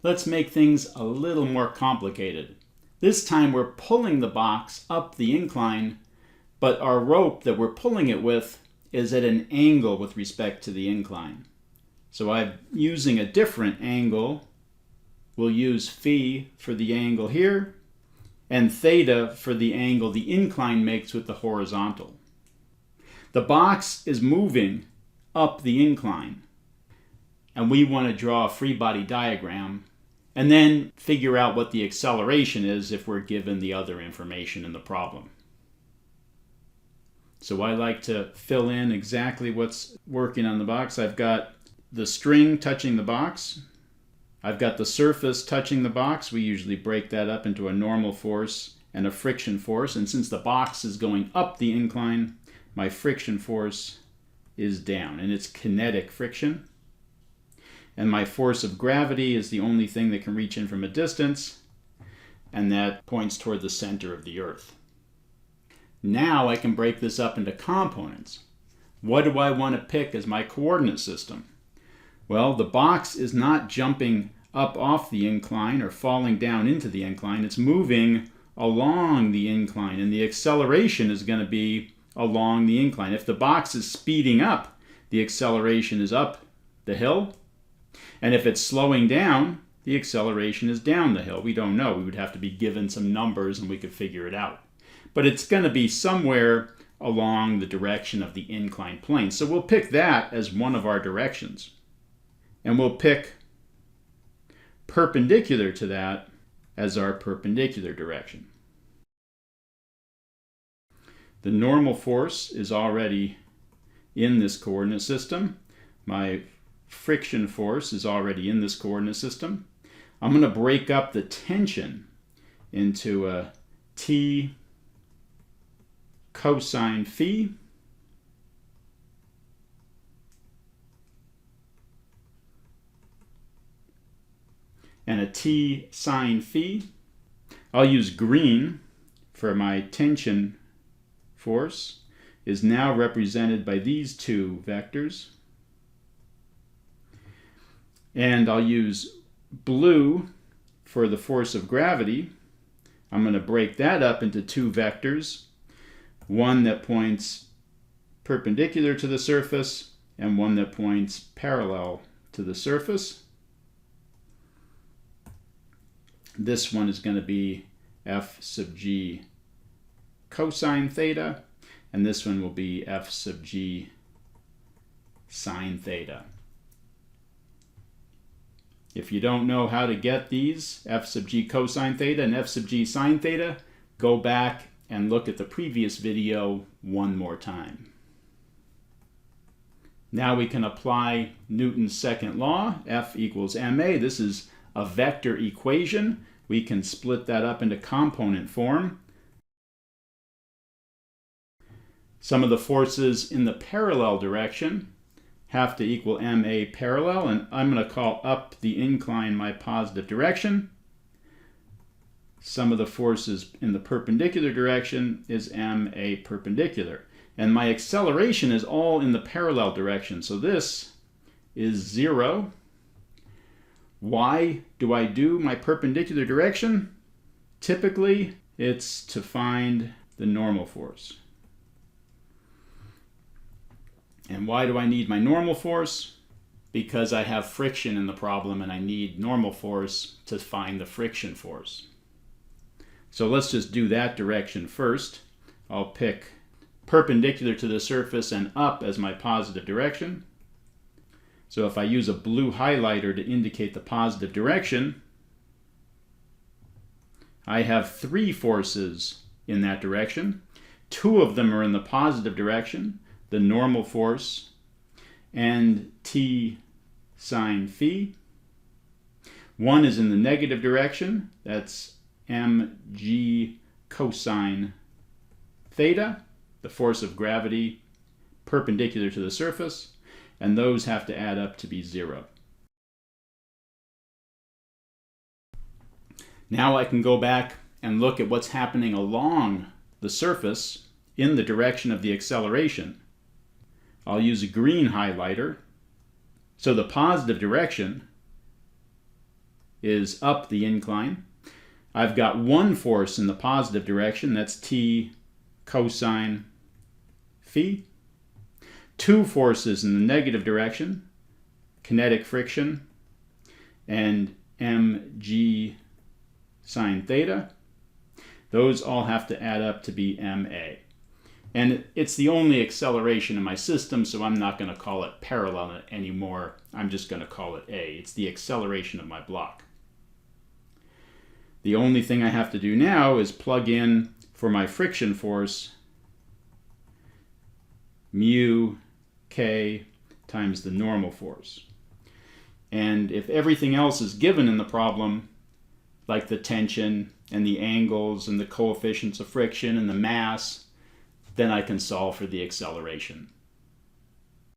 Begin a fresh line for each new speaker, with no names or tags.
Let's make things a little more complicated. This time we're pulling the box up the incline, but our rope that we're pulling it with is at an angle with respect to the incline. So I'm using a different angle. We'll use phi for the angle here, and theta for the angle the incline makes with the horizontal. The box is moving up the incline, and we want to draw a free body diagram and then figure out what the acceleration is if we're given the other information in the problem. So I like to fill in exactly what's working on the box. I've got the string touching the box. I've got the surface touching the box. We usually break that up into a normal force and a friction force. And since the box is going up the incline, my friction force is down, and it's kinetic friction. And my force of gravity is the only thing that can reach in from a distance, and that points toward the center of the Earth. Now I can break this up into components. What do I want to pick as my coordinate system? Well, the box is not jumping up off the incline or falling down into the incline. It's moving along the incline, and the acceleration is going to be along the incline. If the box is speeding up, the acceleration is up the hill. And if it's slowing down, the acceleration is down the hill. We don't know. We would have to be given some numbers and we could figure it out. But it's going to be somewhere along the direction of the inclined plane. So we'll pick that as one of our directions. And we'll pick perpendicular to that as our perpendicular direction. The normal force is already in this coordinate system. My friction force is already in this coordinate system. I'm going to break up the tension into a T cosine phi and a T sine phi. I'll use green for my tension force is now represented by these two vectors. And I'll use blue for the force of gravity. I'm going to break that up into two vectors, one that points perpendicular to the surface and one that points parallel to the surface. This one is going to be F sub g cosine theta, and this one will be F sub g sine theta. If you don't know how to get these, F sub g cosine theta and F sub g sine theta, go back and look at the previous video one more time. Now we can apply Newton's second law, F equals ma. This is a vector equation. We can split that up into component form. Some of the forces in the parallel direction have to equal ma parallel, and I'm going to call up the incline my positive direction. Some of the forces in the perpendicular direction is ma perpendicular. And my acceleration is all in the parallel direction, so this is 0. Why do I do my perpendicular direction? Typically, it's to find the normal force. And why do I need my normal force? Because I have friction in the problem and I need normal force to find the friction force. So let's just do that direction first. I'll pick perpendicular to the surface and up as my positive direction. So if I use a blue highlighter to indicate the positive direction, I have 3 forces in that direction. 2 of them are in the positive direction, the normal force and T sine phi. 1 is in the negative direction, that's mg cosine theta, the force of gravity perpendicular to the surface, and those have to add up to be 0. Now I can go back and look at what's happening along the surface in the direction of the acceleration. I'll use a green highlighter. So the positive direction is up the incline. I've got one force in the positive direction, that's T cosine phi. Two forces in the negative direction, kinetic friction, and mg sine theta. Those all have to add up to be ma. And it's the only acceleration in my system, so I'm not going to call it parallel anymore. I'm just going to call it a. It's the acceleration of my block. The only thing I have to do now is plug in for my friction force mu k times the normal force. And if everything else is given in the problem, like the tension and the angles and the coefficients of friction and the mass, then I can solve for the acceleration.